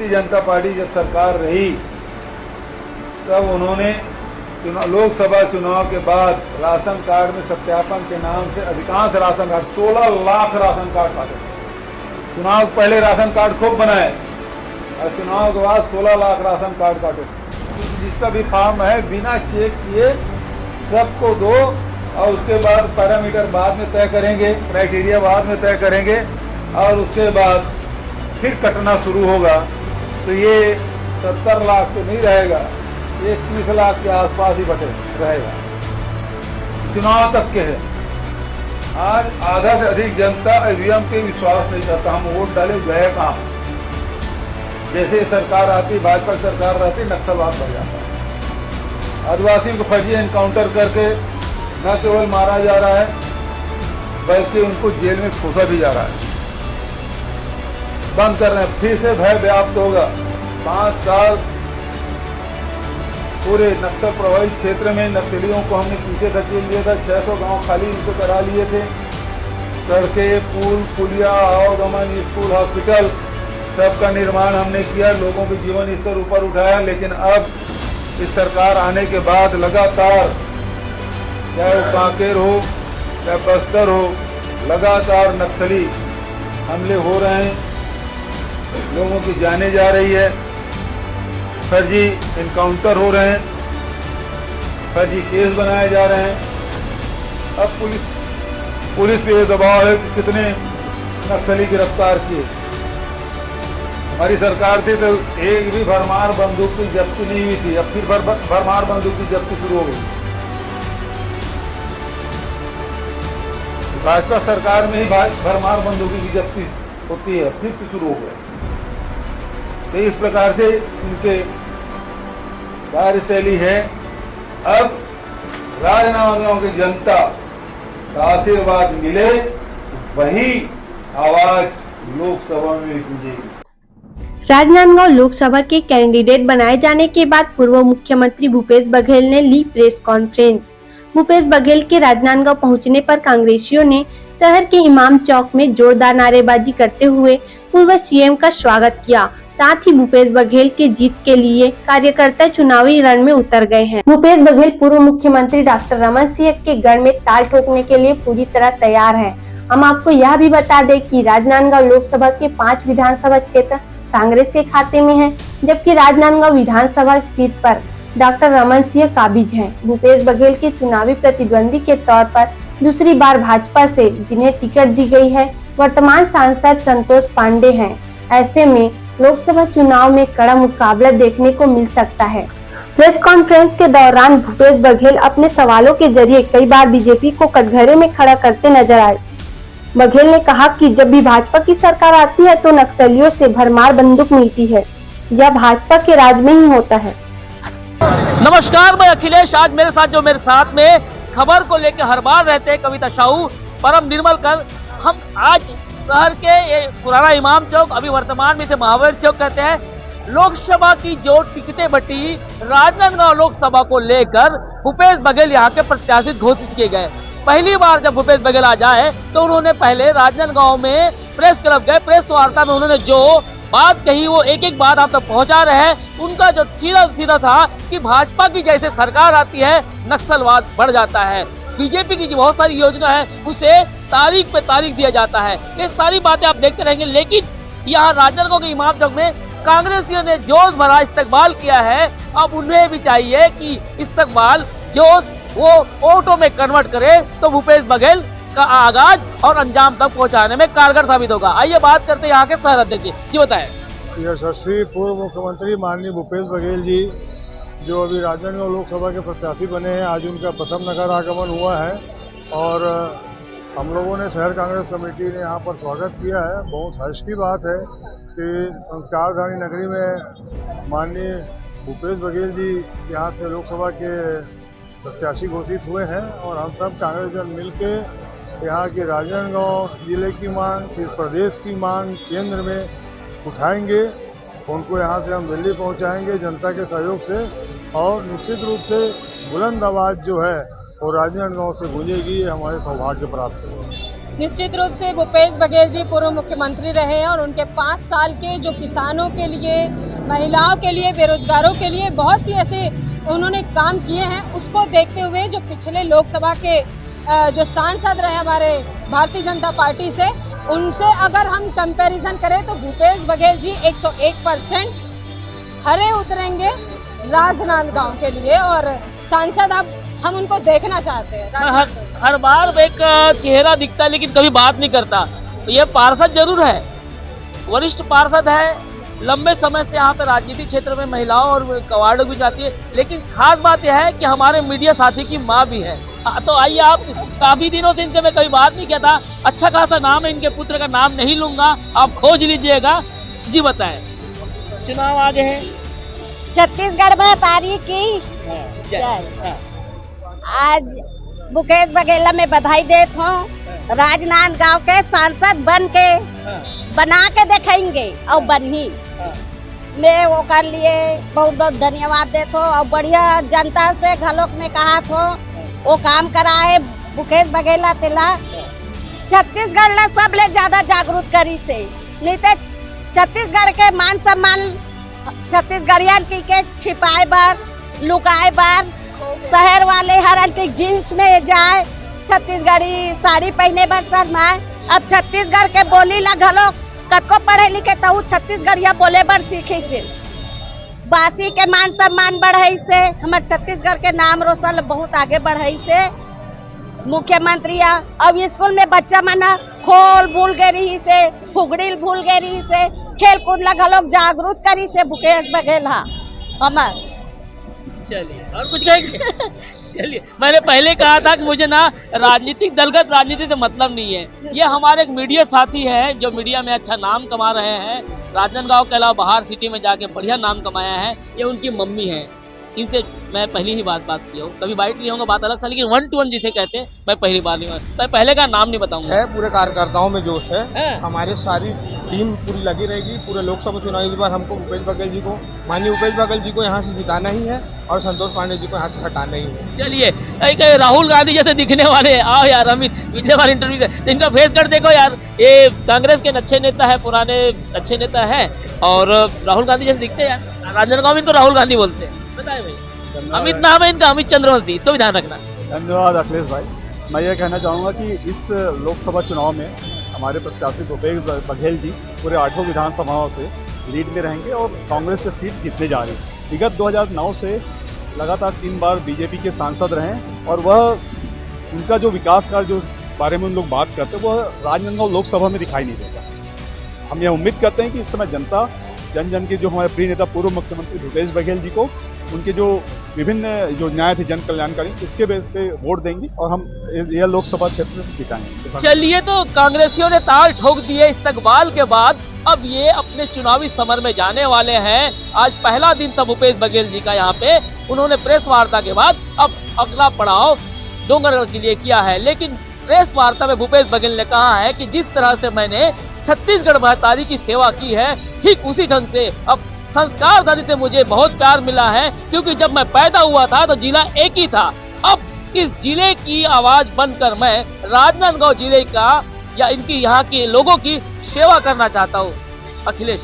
Bharatiya Janata party जब सरकार रही तब उन्होंने लोकसभा चुनाव के बाद राशन कार्ड में सत्यापन के नाम से अधिकांश ration card 16 lakh ration card काटे। चुनाव पहले राशन कार्ड खूब बनाए और चुनाव के बाद 16 लाख राशन कार्ड काटे। जिसका भी फॉर्म है बिना चेक किए सबको दो और उसके बाद पैरामीटर बाद में तय करेंगे, क्राइटेरिया बाद में तय करेंगे और उसके बाद फिर कटना शुरू होगा। तो ये 70 लाख तो नहीं रहेगा, 21 लाख के आसपास ही बटे रहेगा। चुनाव तक के है। आज आधा से अधिक जनता ईवीएम पे विश्वास नहीं करता। हम वोट डाले गए कहाँ? जैसे सरकार आती, भाजपा सरकार रहती, नक्सलवाद बढ़ जाता है। आदिवासियों को फर्जी एनकाउंटर करके न केवल मारा जा रहा है बल्कि उनको जेल में ठूसा भी जा रहा है। बंद कर रहे हैं, फिर से भय व्याप्त होगा। 5 साल पूरे नक्सल प्रभावित क्षेत्र में नक्सलियों को हमने पीछे धकेल लिया था। 600 गांव खाली इनको करा लिए थे। सड़कें, पुल, पुलिया, आवागमन, स्कूल, हॉस्पिटल सबका निर्माण हमने किया, लोगों के जीवन स्तर ऊपर उठाया। लेकिन अब इस सरकार आने के बाद लगातार, चाहे वो कांकेर हो चाहे बस्तर हो, लगातार नक्सली हमले हो रहे हैं, लोगों की जानें जा रही है, फर्जी इनकाउंटर हो रहे हैं, फर्जी केस बनाए जा रहे हैं। अब पुलिस पे दबाव है कि कितने नक्सली गिरफ्तार किए। हमारी सरकार थी तो एक भी भरमार बंदूक की जब्ती नहीं हुई थी, अब फिर भरमार बंदूक की जब्ती शुरू हो गई। भाजपा सरकार में ही भरमार बंदूकों की जब्ती होती है, फिर से शुरू हो गया। तो इस प्रकार से उनके कार्यशैली है। अब राजनांदगांव की जनता का आशीर्वाद मिले, वही आवाज लोकसभा में गूंजेगी। राजनांदगांव लोकसभा के कैंडिडेट बनाए जाने के बाद पूर्व मुख्यमंत्री भूपेश बघेल ने ली प्रेस कॉन्फ्रेंस। भूपेश बघेल के राजनांदगांव पहुंचने पर कांग्रेसियों ने शहर के इमाम चौक में जोरदार नारेबाजी करते हुए पूर्व सीएम का स्वागत किया। साथ ही भूपेश बघेल के जीत के लिए कार्यकर्ता चुनावी रण में उतर गए हैं। भूपेश बघेल पूर्व मुख्यमंत्री डॉक्टर रमन सिंह के गढ़ में ताल ठोकने के लिए पूरी तरह तैयार हैं। हम आपको यह भी बता दें कि राजनांदगांव लोकसभा के 5 विधानसभा क्षेत्र कांग्रेस के खाते में है, जबकि राजनांदगांव विधानसभा सीट पर डॉक्टर रमन सिंह काबिज हैं। भूपेश बघेल के चुनावी प्रतिद्वंदी के तौर पर दूसरी बार भाजपा से जिन्हें टिकट दी गई है, वर्तमान सांसद संतोष पांडे हैं। ऐसे में लोकसभा चुनाव में कड़ा मुकाबला देखने को मिल सकता है। प्रेस कॉन्फ्रेंस के दौरान भूपेश बघेल अपने सवालों के जरिए कई बार बीजेपी को कटघरे में खड़ा करते नजर आए। बघेल ने कहा कि जब भी भाजपा की सरकार आती है तो नक्सलियों से भरमार बंदूक मिलती है। यह भाजपा के राज में ही होता है। नमस्कार, मैं अखिलेश। आज मेरे साथ में खबर को लेकर हर बार रहते हैं कविता साहू, परम निर्मल कर। हम आज शहर के ये पुराना इमाम चौक, अभी वर्तमान में इसे महावीर चौक कहते हैं, लोकसभा की जो टिकटें बटी राजनांदगांव लोकसभा को लेकर भूपेश बघेल यहाँ के प्रत्याशी घोषित किए गए। पहली बार जब भूपेश बघेल आ जाए तो उन्होंने पहले राजनांदगांव में प्रेस क्लब गए। प्रेस वार्ता में उन्होंने जो बात कही वो एक एक बात आप तक पहुंचा रहे हैं। उनका जो सीधा था कि भाजपा की जैसे सरकार आती है नक्सलवाद बढ़ जाता है, बीजेपी की जो बहुत सारी योजना है उसे तारीख पे तारीख दिया जाता है। ये सारी बातें आप देखते रहेंगे। लेकिन यहाँ राजनांदगांव के इमाम चौक में कांग्रेसियों ने जोश भरा इस्तकबाल किया है। अब उन्हें भी चाहिए कि इस्तकबाल जोश वो वोटों में कन्वर्ट करे तो भूपेश बघेल का आगाज और अंजाम तक पहुंचाने में कारगर साबित होगा। आइए बात करते हैं यहाँ के शहर अध्यक्ष जी बताएं। यशस्वी पूर्व मुख्यमंत्री माननीय भूपेश बघेल जी जो अभी राजनांदगांव लोकसभा के प्रत्याशी बने हैं, आज उनका प्रथम नगर आगमन हुआ है और हम लोगों ने शहर कांग्रेस कमेटी ने यहाँ पर स्वागत किया है। बहुत हर्ष की बात है कि संस्कारधानी नगरी में माननीय भूपेश बघेल जी यहाँ से लोकसभा के प्रत्याशी घोषित हुए हैं और हम सब कांग्रेस जन मिल के यहाँ की राजनांदगांव जिले की मांग, फिर प्रदेश की मांग केंद्र में उठाएंगे। उनको यहाँ से हम दिल्ली पहुँचाएंगे जनता के सहयोग से और निश्चित रूप से बुलंद आवाज़ जो है वो राजनांदगांव से गूंजेगी। हमारे सौभाग्य प्राप्त होगा। निश्चित रूप से भूपेश बघेल जी पूर्व मुख्यमंत्री रहे हैं और उनके 5 साल के जो किसानों के लिए, महिलाओं के लिए, बेरोजगारों के लिए बहुत सी ऐसे उन्होंने काम किए हैं, उसको देखते हुए जो पिछले लोकसभा के जो सांसद रहे हमारे भारतीय जनता पार्टी से, उनसे अगर हम कंपैरिजन करें तो भूपेश बघेल जी 101% खरे उतरेंगे राजनांदगांव के लिए और सांसद अब हम उनको देखना चाहते हैं। हर बार एक चेहरा दिखता है लेकिन कभी बात नहीं करता। तो ये पार्षद जरूर है, वरिष्ठ पार्षद है, लंबे समय से यहाँ पे राजनीतिक क्षेत्र में महिलाओं और कवाड़ों भी जाती है, लेकिन खास बात यह है कि हमारे मीडिया साथी की माँ भी है। तो आइए, आप काफी दिनों से इनसे मैं कभी बात नहीं किया था, अच्छा खासा नाम है, इनके पुत्र का नाम नहीं लूंगा, आप खोज लीजिएगा। जी बताएं, चुनाव आगे है, छत्तीसगढ़ में तारीख की जय। आज भूपेश बघेल में बधाई देता हूँ, राजनांदगांव के सांसद बना के दिखाएंगे और बनी मैं वो कर लिए बहुत बहुत धन्यवाद देता हूँ। और बढ़िया जनता से घलोक में कहा था वो काम करा है भूपेश बघेल तिला छत्तीसगढ़ ला सब ले ज्यादा जागरूक करी से, नहीं तो छत्तीसगढ़ के मान सम्मान छत्तीसगढ़ियन के छिपाए बार, लुकाए बार, शहर वाले हर अंतिक जींस में जाए, छत्तीसगढ़ी साड़ी पहने बर शर्माए। अब छत्तीसगढ़ के बोली ला घलो कतको पढ़े लिखे तो छत्तीसगढ़िया बोले बर सीखे से, बासी के मान सम्मान बढ़ाई से, हमारे छत्तीसगढ़ के नाम रोशन बहुत आगे बढ़ाई से। मुख्यमंत्री अब स्कूल में बच्चा मना खोल भूल गए रही से, फुगड़ी भूल गए रही से, खेल कूद ला घलोक जागरूक करी से भूपेश बघेल हमार। चलिए, और कुछ कहेंगे? चलिए, मैंने पहले कहा था कि मुझे ना राजनीतिक दलगत राजनीति से मतलब नहीं है। ये हमारे एक मीडिया साथी है जो मीडिया में अच्छा नाम कमा रहे हैं, राजनांदगांव के अलावा बाहर सिटी में जाके बढ़िया नाम कमाया है। ये उनकी मम्मी है, इनसे मैं पहली ही बात की हूँ, कभी बाइट नहीं होगा बात अलग था, लेकिन 1 to 1 जिसे कहते हैं मैं पहली बार नहीं, मैं पहले का नाम नहीं बताऊंगा। है पूरे कार्यकर्ताओं में जोश है, हमारे सारी टीम पूरी लगी रहेगी। पूरे लोकसभा चुनाव इस बार हमको भूपेश बघेल जी को, माननीय भूपेश बघेल जी को यहाँ से जिताना ही है और संतोष पांडे जी को यहाँ से हटाना ही है। चलिए, एक राहुल गांधी जैसे दिखने वाले, आओ यार अमित, पिछले बार इंटरव्यू से इनका फेस कर देखो यार, ये कांग्रेस के अच्छे नेता है, पुराने अच्छे नेता है और राहुल गांधी जैसे दिखते हैं यार। राजनांदगांव में इनको राहुल गांधी बोलते हैं, बताए भाई। अमित नाम है इनका, अमित चंद्रवंशी, इसको भी ध्यान रखना। धन्यवाद अखिलेश भाई। मैं ये कहना चाहूँगा कि इस लोकसभा चुनाव में हमारे प्रत्याशी भूपेश बघेल जी पूरे 8 विधानसभाओं से लीड में रहेंगे और कांग्रेस से सीट जीतने जा रही है। विगत 2009 से लगातार 3 बार बीजेपी के सांसद रहे और वह उनका जो विकास कार्य जो बारे में उन लोग बात करते हैं वह राजनांदगांव लोकसभा में दिखाई नहीं देता। हम यह उम्मीद करते हैं कि इस समय जनता जन जन के जो हमारे प्रिय नेता पूर्व मुख्यमंत्री भूपेश बघेल जी को उनके जो विभिन्न योजनाएं थी जन कल्याणकारी, उसके बेस पे वोट देंगी और हम यह लोकसभा क्षेत्र में जिताएंगे। चलिए, तो कांग्रेसियों ने ताल ठोक दिए इस्तकबाल के बाद, अब ये अपने चुनावी समर में जाने वाले हैं। आज पहला दिन था भूपेश बघेल जी का यहाँ पे, उन्होंने प्रेस वार्ता के बाद अब अगला पड़ाव डोंगरगढ़ के लिए किया है। लेकिन प्रेस वार्ता में भूपेश बघेल ने कहा है कि जिस तरह से मैंने छत्तीसगढ़ महतारी की सेवा की है, ठीक उसी ढंग से अब संस्कारधारी से मुझे बहुत प्यार मिला है, क्योंकि जब मैं पैदा हुआ था तो जिला एक ही था। अब इस जिले की आवाज बनकर मैं राजनांदगांव जिले का या इनकी यहाँ के लोगों की सेवा करना चाहता हूँ। अखिलेश।